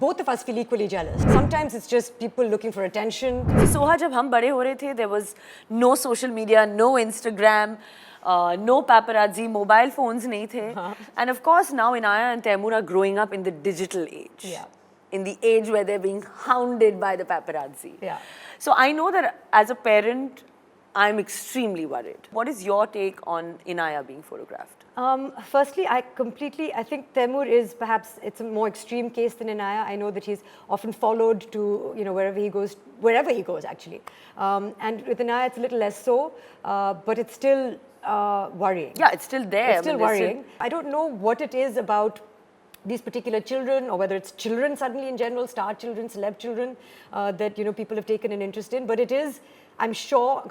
Both of us feel equally jealous. Sometimes it's just people looking for attention. Soha, जब हम बड़े हो रहे थे, there was no social media, no Instagram, no paparazzi, mobile phones नहीं थे. And of course now Inaya and Taimur are growing up in the digital age. Yeah. In the age where they're being hounded by the paparazzi. Yeah. So I know that as a parent, I'm extremely worried. What is your take on Inaya being photographed? Firstly, I think Taimur is perhaps, it's a more extreme case than Inaya. I know that he's often followed to, wherever he goes actually. And with Inaya, it's a little less so, but it's still worrying. Yeah, it's still there. It's still worrying. I don't know what it is about these particular children, or whether it's children suddenly in general, star children, celeb children, that, people have taken an interest in, but it is, I'm sure,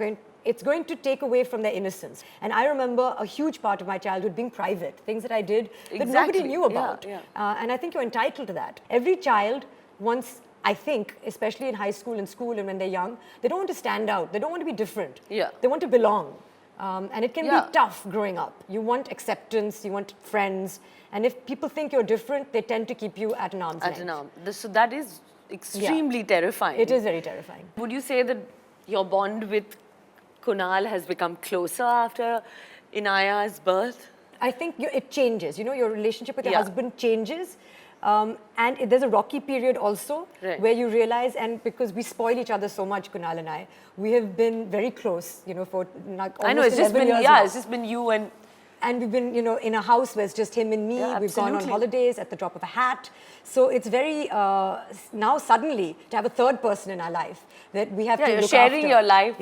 it's going to take away from their innocence. And I remember a huge part of my childhood being private, things that I did that nobody knew about. Yeah. And I think you're entitled to that. Every child wants, I think, especially in high school and school and when they're young, they don't want to stand out. They don't want to be different. Yeah. They want to belong. And it can be tough growing up. You want acceptance, you want friends. And if people think you're different, they tend to keep you at an arm's length. So that is extremely terrifying. It is very terrifying. Would you say that your bond with Kunal has become closer after Inaya's birth? I think it changes. Your relationship with your husband changes. And there's a rocky period also where you realize, and because we spoil each other so much, Kunal and I, we have been very close, for almost 11 years now. It's just been you and... And we've been, in a house where it's just him and me. We've gone on holidays at the drop of a hat. So it's very, now suddenly, to have a third person in our life that we have to look after. You're sharing your life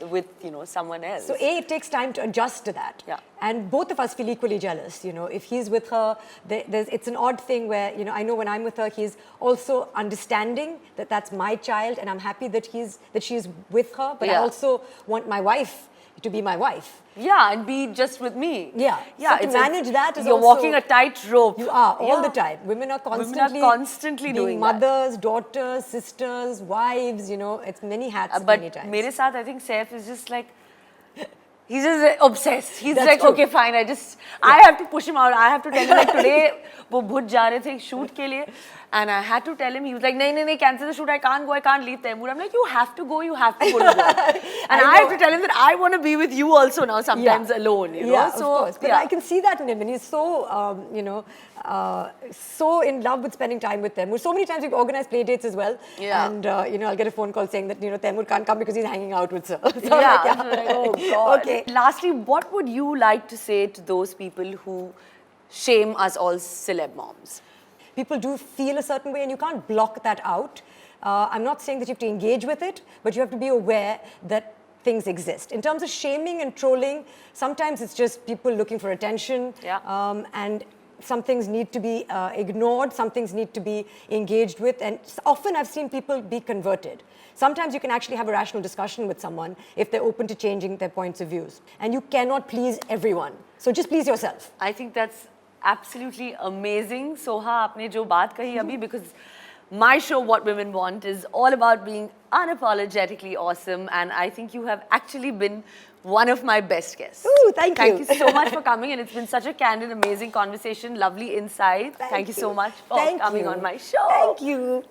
with someone else. So it takes time to adjust to that. Yeah. And both of us feel equally jealous. If he's with her, it's an odd thing where, I know when I'm with her, he's also understanding that that's my child, and I'm happy that she's with her. But I also want my wife to be my wife. Yeah, and be just with me. Yeah. So to manage that is you're also... walking a tightrope. You are, all the time. Women are constantly doing mothers, daughters, sisters, wives, it's many hats many times. But mere saath, I think Saif is just like, he's just obsessed. He's That's like, true. okay, fine, I have to push him out. I have to tell him, like, today, wo bhut ja rahe the shoot ke liye. And I had to tell him, he was like, no, cancel the shoot, I can't go, I can't leave Taimur. I'm like, you have to go to work. And I have to tell him that I want to be with you also now, sometimes alone, Yeah, so, of course. But I can see that in him, and he's so, so in love with spending time with Taimur. So many times we've organized play dates as well. Yeah. And, I'll get a phone call saying that, Taimur can't come because he's hanging out with Sir. So like, oh God. Okay. Lastly, what would you like to say to those people who shame us all celeb moms? People do feel a certain way, and you can't block that out. I'm not saying that you have to engage with it, but you have to be aware that things exist. In terms of shaming and trolling, sometimes it's just people looking for attention. Yeah. And some things need to be ignored, some things need to be engaged with, and often I've seen people be converted. Sometimes you can actually have a rational discussion with someone if they're open to changing their points of views. And you cannot please everyone. So just please yourself. I think that's absolutely amazing, Soha, आपने जो बात कही अभी, because my show, What Women Want, is all about being unapologetically awesome, and I think you have actually been one of my best guests. Ooh, thank you. Thank you so much for coming, and it's been such a candid, amazing conversation, lovely insight. Thank you so much for coming on my show. Thank you.